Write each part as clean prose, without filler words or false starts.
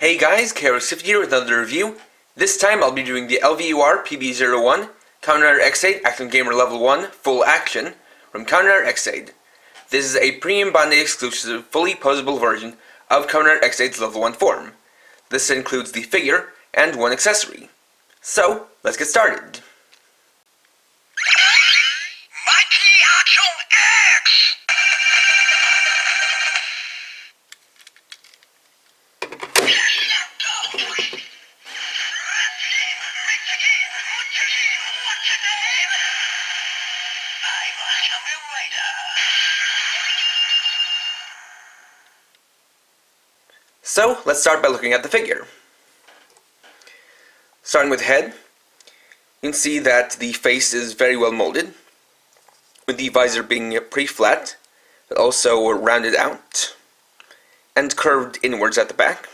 Hey guys, KRSifty here with another review. This time I'll be doing the LVUR PB01 Kamen Rider X8 Action Gamer Level 1 Full Action from Kamen Rider X8. This is a premium Bandai exclusive fully posable version of Kamen Rider X8's Level 1 form. This includes the figure and one accessory. So, let's get started. So, let's start by looking at the figure. Starting with the head, you can see that the face is very well molded, with the visor being pretty flat, but also rounded out, and curved inwards at the back.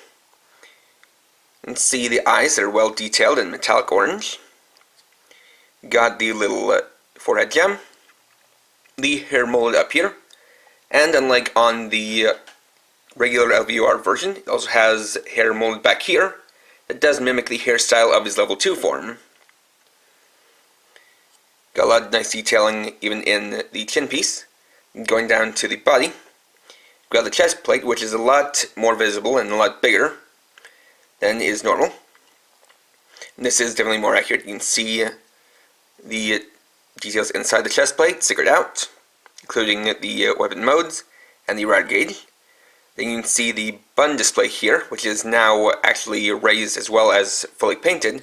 You can see the eyes that are well detailed in metallic orange. Got the little forehead gem, the hair molded up here, and unlike on the regular LVUR version, it also has hair molded back here that does mimic the hairstyle of his level 2 form. Got a lot of nice detailing even in the chin piece. Going down to the body, got the chest plate, which is a lot more visible and a lot bigger than is normal. And this is definitely more accurate. You can see the details inside the chest plate stickered out, including the weapon modes and the rad gauge. Then you can see the button display here, which is now actually raised as well as fully painted,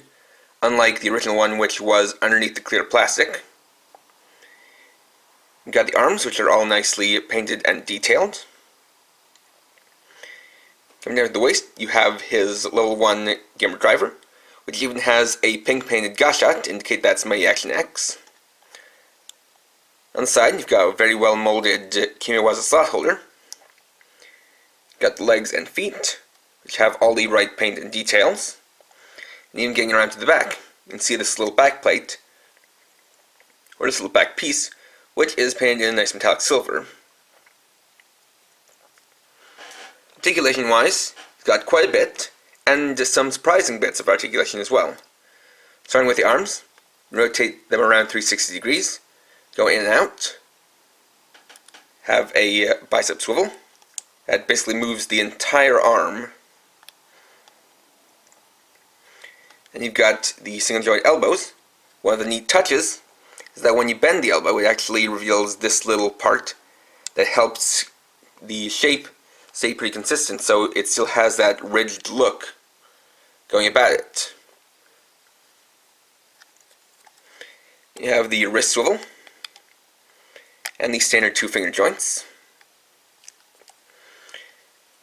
unlike the original one, which was underneath the clear plastic. You've got the arms, which are all nicely painted and detailed. Coming down to the waist, you have his level 1 gamer driver, which even has a pink painted GASHATTO to indicate that's my Action X. On the side, you've got a very well molded Kimiwaza slot holder. Got the legs and feet, which have all the right paint and details. And even getting around to the back, you can see this little back plate, or this little back piece, which is painted in a nice metallic silver. Articulation wise, it's got quite a bit, and some surprising bits of articulation as well. Starting with the arms, rotate them around 360 degrees, go in and out, have a bicep swivel. That basically moves the entire arm. And you've got the single joint elbows. One of the neat touches is that when you bend the elbow, it actually reveals this little part that helps the shape stay pretty consistent, so it still has that ridged look going about it. You have the wrist swivel and the standard 2-finger joints.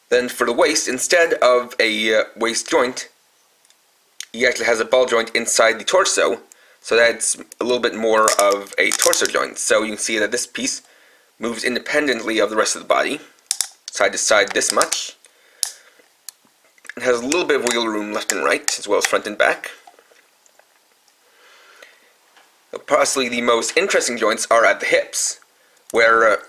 Then for the waist, instead of a waist joint, he actually has a ball joint inside the torso, so that's a little bit more of a torso joint. So you can see that this piece moves independently of the rest of the body, side to side this much. It has a little bit of wiggle room left and right, as well as front and back. Possibly the most interesting joints are at the hips, where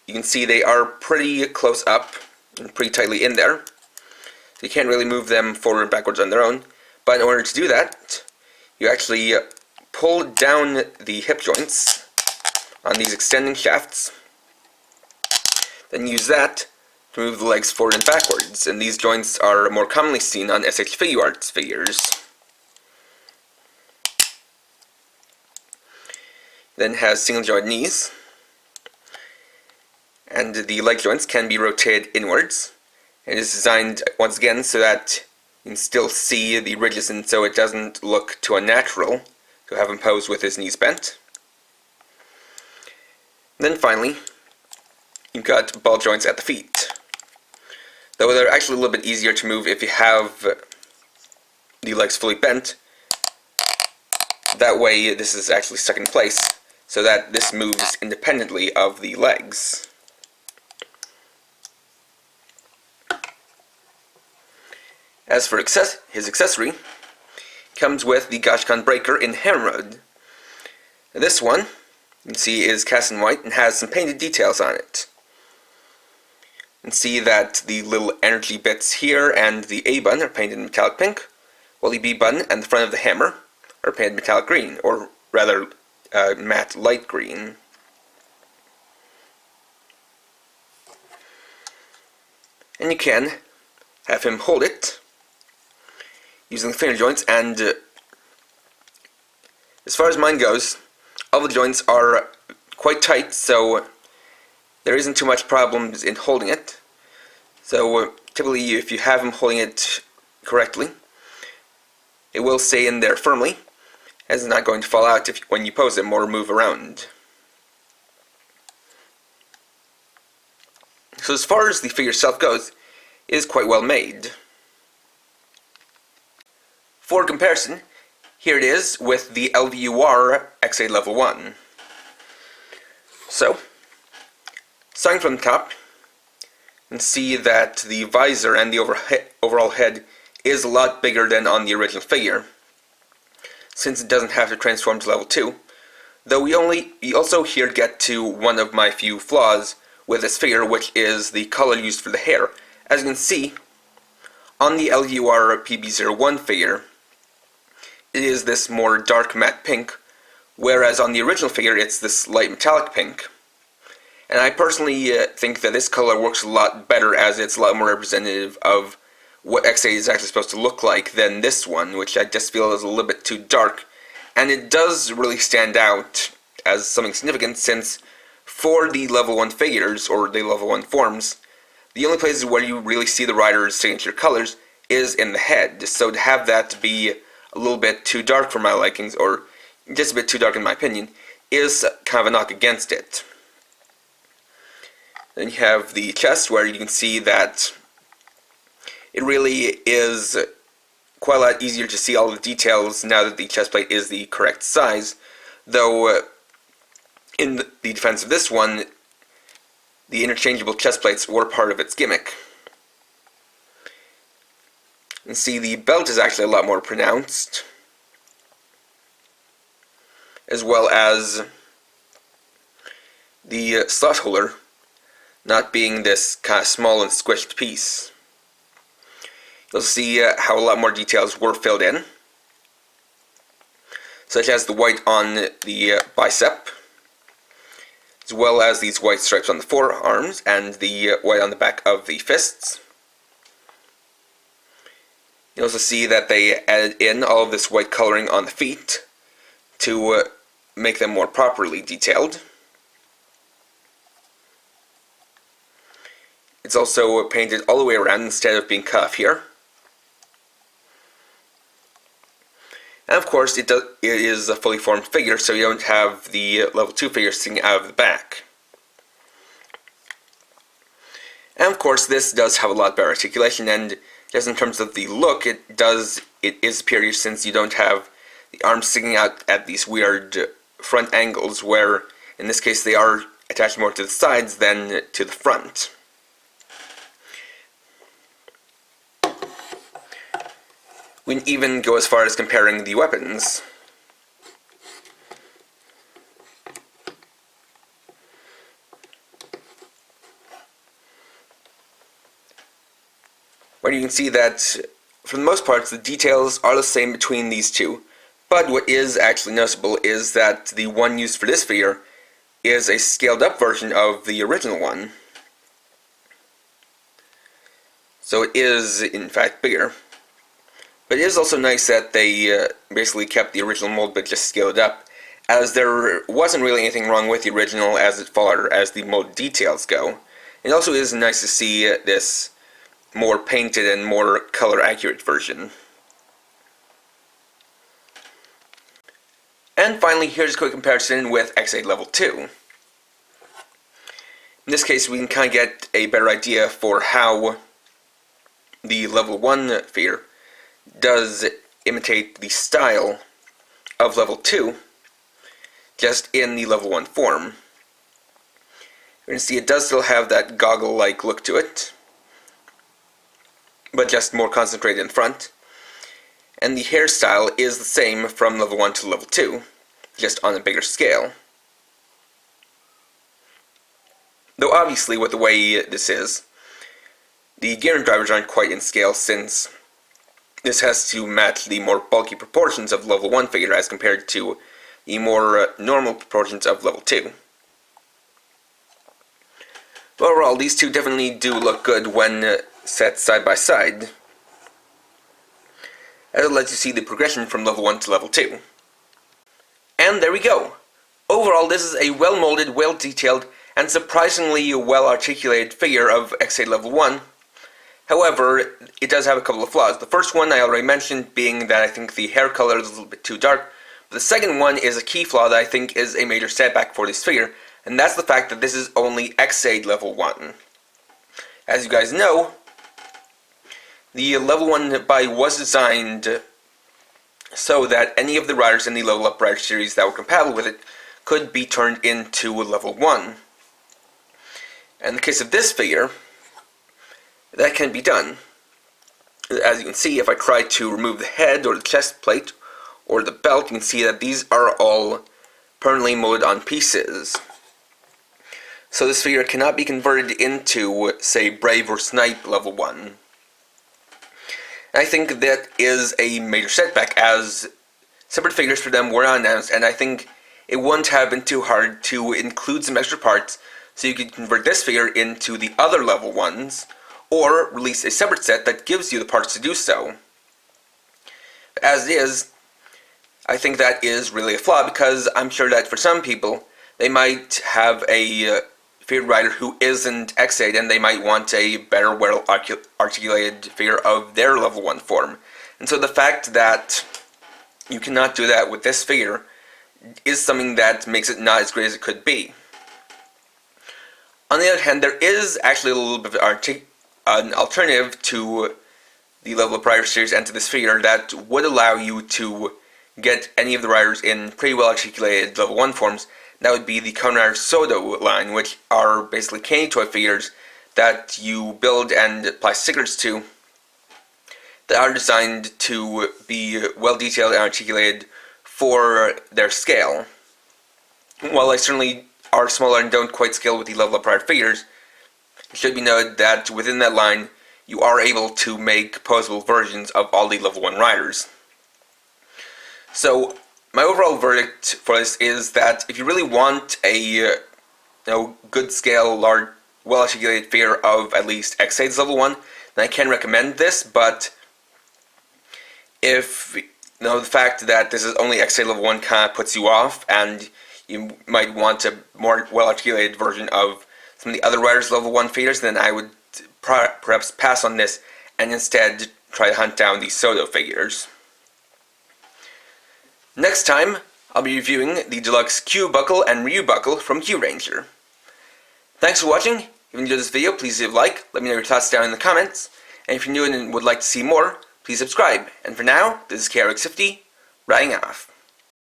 you can see they are pretty close up and pretty tightly in there. So you can't really move them forward and backwards on their own. But in order to do that, you actually pull down the hip joints on these extending shafts, then use that to move the legs forward and backwards. And these joints are more commonly seen on SH Figuarts figures. Then has single joint knees. And the leg joints can be rotated inwards. It is designed once again so that you can still see the ridges, and so it doesn't look too unnatural to have him pose with his knees bent. And then finally, you've got ball joints at the feet. Though they're actually a little bit easier to move if you have the legs fully bent. That way this is actually stuck in place, so that this moves independently of the legs. As for his accessory, it comes with the Gashkan breaker in hammer mode. This one, you can see, is cast in white and has some painted details on it. And see that the little energy bits here and the A button are painted metallic pink, while the B button and the front of the hammer are painted metallic green, or rather matte light green. And you can have him hold it using the finger joints, and as far as mine goes, all the joints are quite tight, so there isn't too much problems in holding it. So typically if you have him holding it correctly, it will stay in there firmly, as it's not going to fall out when you pose him or move around. So as far as the figure itself goes, it is quite well made. For comparison, here it is with the LVUR XA Level 1. So, starting from the top, and see that the visor and the overall head is a lot bigger than on the original figure, since it doesn't have to transform to level 2, though we also here get to one of my few flaws with this figure, which is the color used for the hair. As you can see, on the LVUR PB01 figure, it is this more dark matte pink, whereas on the original figure it's this light metallic pink. And I personally think that this color works a lot better, as it's a lot more representative of what XA is actually supposed to look like than this one, which I just feel is a little bit too dark. And it does really stand out as something significant, since for the level 1 figures, or the level 1 forms, the only places where you really see the rider's signature colors is in the head. So to have that be a little bit too dark for my likings, or just a bit too dark in my opinion, is kind of a knock against it. Then you have the chest, where you can see that it really is quite a lot easier to see all the details now that the chest plate is the correct size, though in the defense of this one, the interchangeable chest plates were part of its gimmick. And see, the belt is actually a lot more pronounced, as well as the slot holder not being this kind of small and squished piece. You'll see how a lot more details were filled in, such as the white on the bicep, as well as these white stripes on the forearms and the white on the back of the fists. You also see that they added in all of this white coloring on the feet to make them more properly detailed. It's also painted all the way around instead of being cut off here. And of course, it is a fully formed figure, so you don't have the level 2 figure sticking out of the back. And of course, this does have a lot better articulation, and just in terms of the look, it is superior, since you don't have the arms sticking out at these weird front angles, where in this case they are attached more to the sides than to the front. We can even go as far as comparing the weapons. Where you can see that, for the most part, the details are the same between these two, but what is actually noticeable is that the one used for this figure is a scaled up version of the original one. So it is, in fact, bigger. But it is also nice that they basically kept the original mold but just scaled it up, as there wasn't really anything wrong with the original as far as the mold details go. It also is nice to see this more painted and more color accurate version. And finally, here's a quick comparison with XA Level 2. In this case, we can kind of get a better idea for how the Level 1 figure does imitate the style of Level 2, just in the Level 1 form. You're going to see it does still have that goggle-like look to it, but just more concentrated in front. And the hairstyle is the same from Level 1 to Level 2, just on a bigger scale. Though obviously, with the way this is, the gear drivers aren't quite in scale, since this has to match the more bulky proportions of level 1 figure as compared to the more normal proportions of level 2. But overall, these two definitely do look good when set side by side, as it lets you see the progression from level 1 to level 2. And there we go! Overall, this is a well-molded, well-detailed, and surprisingly well-articulated figure of X-8 level 1. However, it does have a couple of flaws. The first one I already mentioned, being that I think the hair color is a little bit too dark. But the second one is a key flaw that I think is a major setback for this figure, and that's the fact that this is only X-8 level 1. As you guys know, the level 1 buy was designed so that any of the riders in the Level Up Rider series that were compatible with it could be turned into level 1. In the case of this figure, that can be done. As you can see, if I try to remove the head or the chest plate or the belt, you can see that these are all permanently molded on pieces. So this figure cannot be converted into, say, Brave or Snipe level 1. I think that is a major setback, as separate figures for them were not announced, and I think it wouldn't have been too hard to include some extra parts so you could convert this figure into the other level 1s, or release a separate set that gives you the parts to do so. As it is, I think that is really a flaw, because I'm sure that for some people, they might have a figure rider who isn't X8, and they might want a better, well-articulated figure of their level 1 form. And so the fact that you cannot do that with this figure is something that makes it not as great as it could be. On the other hand, there is actually a little bit of an alternative to the Level Up Rider series and to this figure that would allow you to get any of the riders in pretty well articulated level 1 forms. That would be the Kamen Rider Sodo line, which are basically candy toy figures that you build and apply stickers to, that are designed to be well detailed and articulated for their scale. While they certainly are smaller and don't quite scale with the Level Up Rider figures, it should be noted that within that line, you are able to make posable versions of all the level 1 riders. So, my overall verdict for this is that if you really want a good scale, large, well-articulated figure of at least X8's level 1, then I can recommend this, but if the fact that this is only X8 level 1 kind of puts you off, and you might want a more well-articulated version of some of the other riders' level 1 figures, then I would perhaps pass on this and instead try to hunt down these Sodo figures. Next time, I'll be reviewing the deluxe Q buckle and Ryu buckle from Q Ranger. Thanks for watching. If you enjoyed this video, please leave a like, let me know your thoughts down in the comments, and if you're new and would like to see more, please subscribe. And for now, this is KRX50, writing off.